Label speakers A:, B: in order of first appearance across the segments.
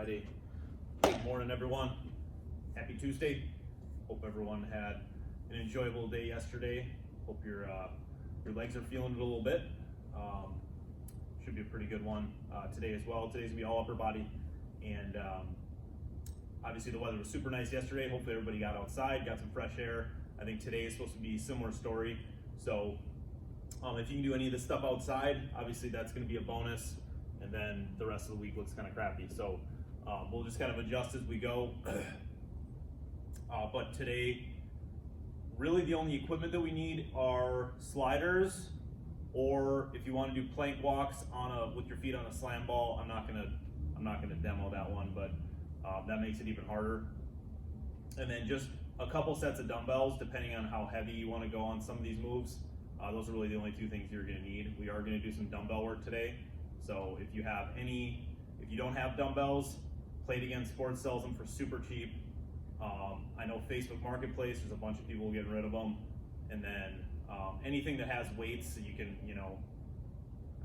A: Friday. Good morning, everyone. Happy Tuesday. Hope everyone had an enjoyable day yesterday. Hope your legs are feeling it a little bit. Should be a pretty good one today as well. Today's gonna be all upper body, and obviously the weather was super nice yesterday. Hopefully everybody got outside, got some fresh air. I think today is supposed to be a similar story. So if you can do any of this stuff outside, obviously that's going to be a bonus. And then the rest of the week looks kind of crappy. So we'll just kind of adjust as we go. But today, really the only equipment that we need are sliders, or if you want to do plank walks with your feet on a slam ball. I'm not gonna demo that one, but that makes it even harder. And then just a couple sets of dumbbells, depending on how heavy you want to go on some of these moves. Those are really the only two things you're going to need. We are going to do some dumbbell work today. So if you don't have dumbbells, Plate Again Sports sells them for super cheap. I know Facebook Marketplace, there's a bunch of people getting rid of them. And then anything that has weights, so you can,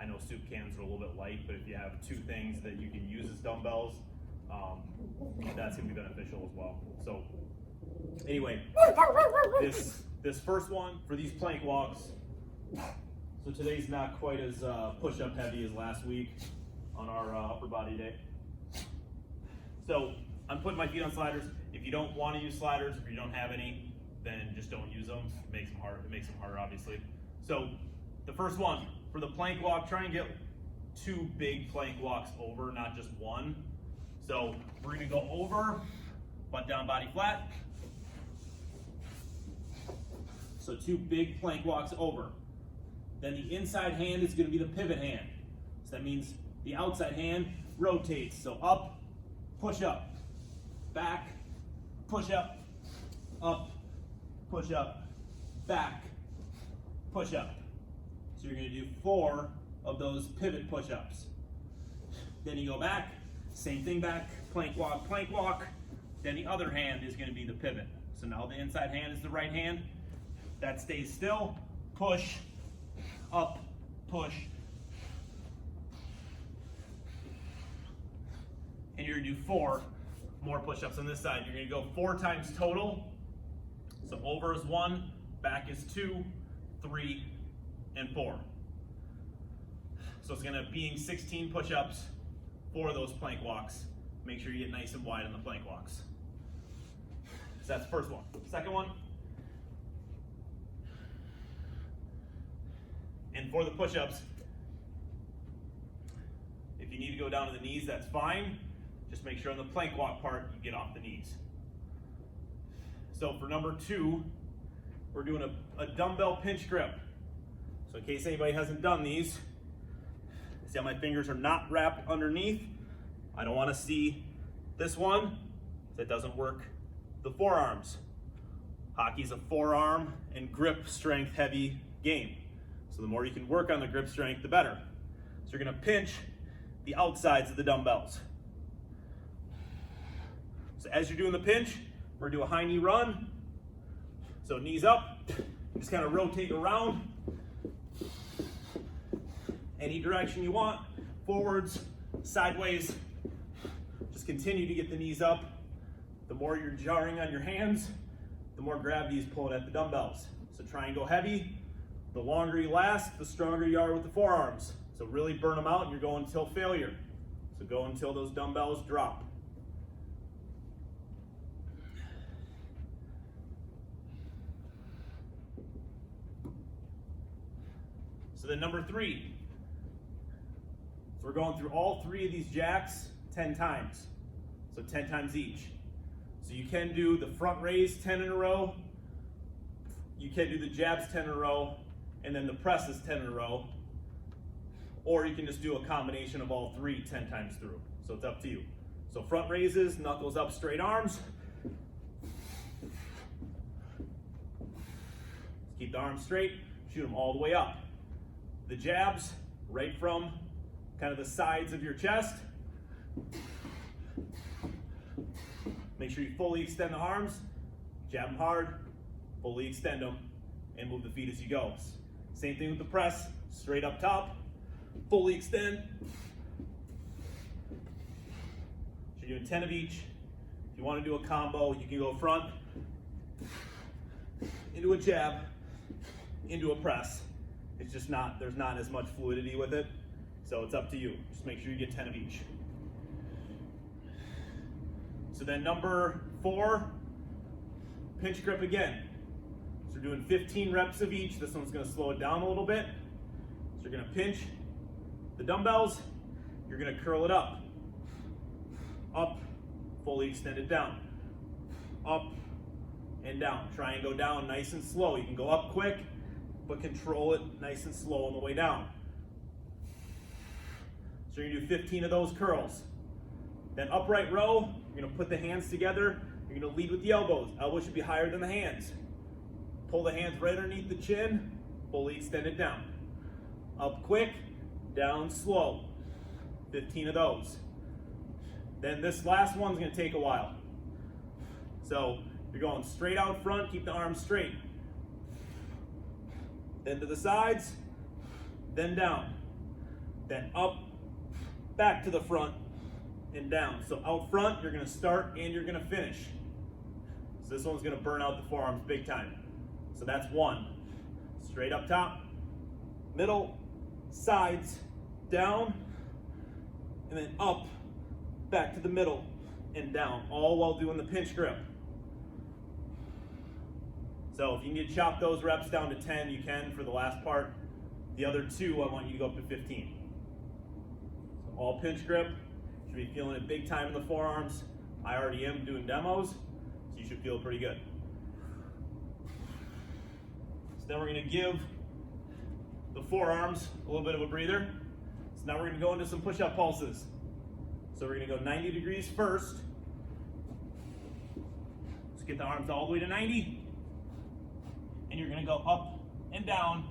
A: I know soup cans are a little bit light, but if you have two things that you can use as dumbbells, that's going to be beneficial as well. So anyway, this first one for these plank walks. So today's not quite as push-up heavy as last week on our upper body day. So I'm putting my feet on sliders. If you don't want to use sliders, if you don't have any, then just don't use them. It makes them hard. It makes them harder, obviously. So the first one for the plank walk, try and get two big plank walks over, not just one. So we're going to go over, butt down, body flat. So two big plank walks over. Then the inside hand is going to be the pivot hand. So that means the outside hand rotates. So up, push up, back, push up, push up, back, push up. So you're going to do 4 of those pivot push-ups. Then you go back, same thing back, plank walk. Then the other hand is going to be the pivot. So now the inside hand is the right hand. That stays still, push, up, push. And you're gonna do 4 more push-ups on this side. You're gonna go 4 times total. So over is 1, back is 2, 3, and 4. So it's gonna be 16 push-ups for those plank walks. Make sure you get nice and wide on the plank walks. So that's the first one. Second one. And for the push-ups, if you need to go down to the knees, that's fine. Just make sure on the plank walk part, you get off the knees. So for number 2, we're doing a dumbbell pinch grip. So in case anybody hasn't done these, see how my fingers are not wrapped underneath? I don't want to see this one. That doesn't work the forearms. Hockey's a forearm and grip strength heavy game. So the more you can work on the grip strength, the better. So you're gonna pinch the outsides of the dumbbells. So as you're doing the pinch, we're gonna do a high knee run. So knees up, just kind of rotate around. Any direction you want, forwards, sideways. Just continue to get the knees up. The more you're jarring on your hands, the more gravity is pulling at the dumbbells. So try and go heavy. The longer you last, the stronger you are with the forearms. So really burn them out, and you're going until failure. So go until those dumbbells drop. So then number 3. So we're going through all 3 of these jacks 10 times. So 10 times each. So you can do the front raise 10 in a row. You can do the jabs 10 in a row. And then the press is 10 in a row. Or you can just do a combination of all 3 10 times through. So it's up to you. So front raises, knuckles up, straight arms. Keep the arms straight, shoot them all the way up. The jabs, right from kind of the sides of your chest. Make sure you fully extend the arms, jab them hard, fully extend them, and move the feet as you go. Same thing with the press, straight up top, fully extend, So you're doing 10 of each. If you want to do a combo, you can go front, into a jab, into a press. It's just not, there's not as much fluidity with it. So it's up to you. Just make sure you get 10 of each. So then number 4, pinch grip again. So we're doing 15 reps of each. This one's gonna slow it down a little bit. So you're gonna pinch the dumbbells. You're gonna curl it up, fully extend it down, up and down. Try and go down nice and slow. You can go up quick, but control it nice and slow on the way down. So you're gonna do 15 of those curls. Then upright row, you're gonna put the hands together. You're gonna lead with the elbows. Elbows should be higher than the hands. Pull the hands right underneath the chin, fully extend it down. Up quick, down slow. 15 of those. Then this last one's gonna take a while. So you're going straight out front, keep the arms straight. Then to the sides, then down. Then up, back to the front, and down. So out front, you're gonna start and you're gonna finish. So this one's gonna burn out the forearms big time. So that's 1. Straight up top, middle, sides, down, and then up, back to the middle, and down, all while doing the pinch grip. So if you can chop those reps down to 10, you can for the last part. The other 2, I want you to go up to 15. So all pinch grip. Should be feeling it big time in the forearms. I already am doing demos, so you should feel pretty good. So then we're gonna give the forearms a little bit of a breather. So now we're gonna go into some push-up pulses. So we're gonna go 90 degrees first. Let's get the arms all the way to 90. And you're gonna go up and down.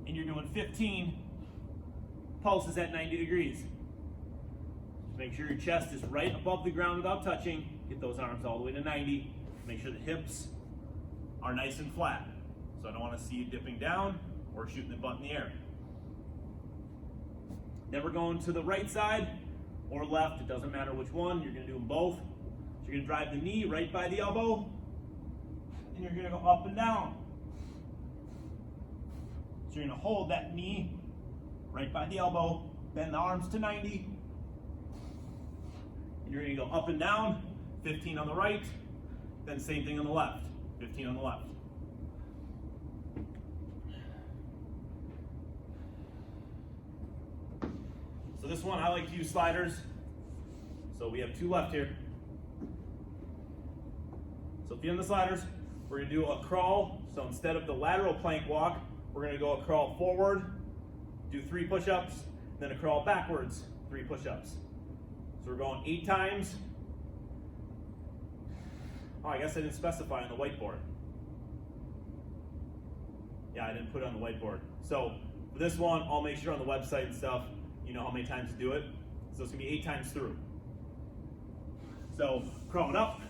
A: And you're doing 15 pulses at 90 degrees. Make sure your chest is right above the ground without touching. Get those arms all the way to 90. Make sure the hips are nice and flat. So I don't want to see you dipping down or shooting the butt in the air. Then we're going to the right side or left. It doesn't matter which one. You're going to do them both. So you're going to drive the knee right by the elbow. And you're going to go up and down. So you're going to hold that knee right by the elbow, bend the arms to 90. And you're gonna go up and down, 15 on the right, then same thing on the left, 15 on the left. So this one, I like to use sliders. So we have 2 left here. So if you're in the sliders, we're gonna do a crawl. So instead of the lateral plank walk, we're gonna go a crawl forward, do 3 push-ups, then a crawl backwards, 3 push-ups. So we're going 8 times. Oh, I guess I didn't specify on the whiteboard. Yeah, I didn't put it on the whiteboard. So for this one, I'll make sure on the website and stuff, you know how many times to do it. So it's gonna be 8 times through. So crawl it up,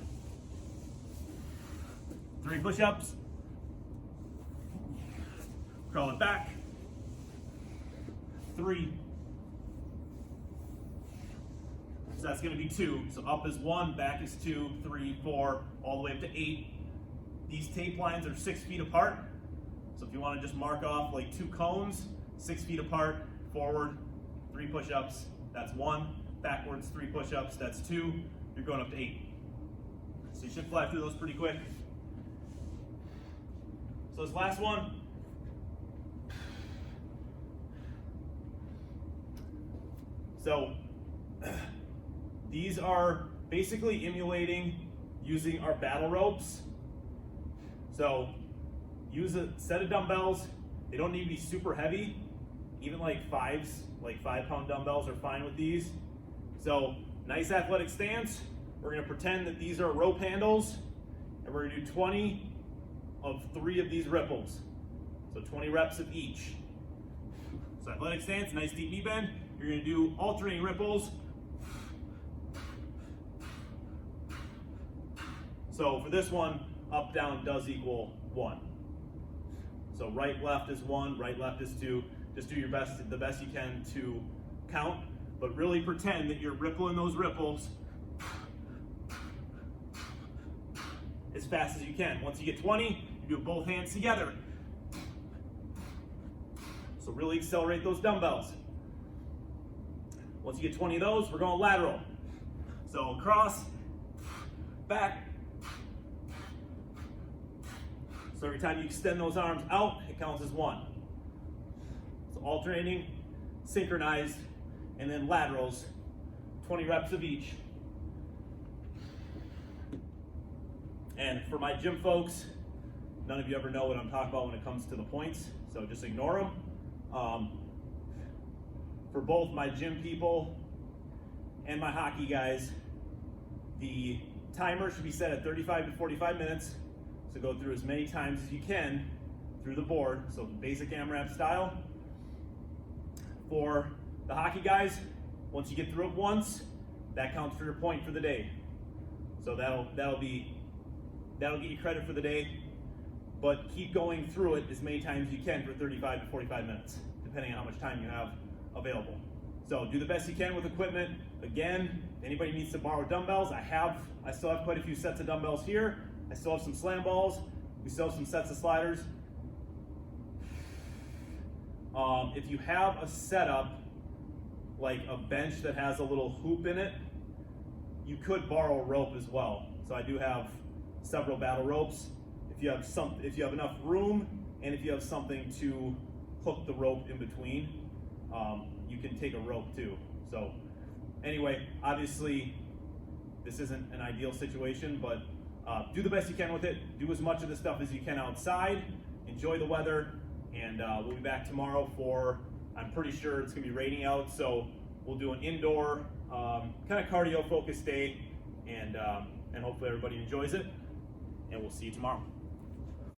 A: 3 push-ups, crawl it back, 3. So that's going to be 2. So up is 1, back is 2, 3, 4, all the way up to 8. These tape lines are 6 feet apart. So if you want to just mark off like 2 cones, 6 feet apart, forward, 3 push-ups, that's 1. Backwards, 3 push-ups, that's 2. You're going up to 8. So you should fly through those pretty quick. So this last one, so these are basically emulating using our battle ropes. So use a set of dumbbells. They don't need to be super heavy. Even like 5-pound dumbbells are fine with these. So nice athletic stance. We're gonna pretend that these are rope handles, and we're gonna do 20 of 3 of these ripples. So 20 reps of each. So athletic stance, nice deep knee bend. You're gonna do alternating ripples. So for this one, up, down does equal 1. So right, left is 1, right, left is 2. Just do your best, the best you can to count. but really pretend that you're rippling those ripples as fast as you can. Once you get 20, you do both hands together. So really accelerate those dumbbells. Once you get 20 of those, we're going lateral. So across, back. So every time you extend those arms out, it counts as 1. So alternating, synchronized, and then laterals, 20 reps of each. And for my gym folks, none of you ever know what I'm talking about when it comes to the points, so just ignore them. For both my gym people and my hockey guys, the timer should be set at 35 to 45 minutes. So go through as many times as you can through the board, so basic AMRAP style. For the hockey guys, once you get through it once, that counts for your point for the day. So that'll get you credit for the day, but keep going through it as many times as you can for 35 to 45 minutes, depending on how much time you have available. So do the best you can with equipment. Again, if anybody needs to borrow dumbbells, I still have quite a few sets of dumbbells here. I still have some slam balls. We still have some sets of sliders. If you have a setup like a bench that has a little hoop in it, you could borrow a rope as well. So I do have several battle ropes. If you have enough room, and if you have something to hook the rope in between, you can take a rope too. So anyway, obviously this isn't an ideal situation, but do the best you can with it. Do as much of the stuff as you can outside. Enjoy the weather, and we'll be back tomorrow for, I'm pretty sure it's gonna be raining out, so we'll do an indoor kind of cardio focused day, and hopefully everybody enjoys it, and we'll see you tomorrow.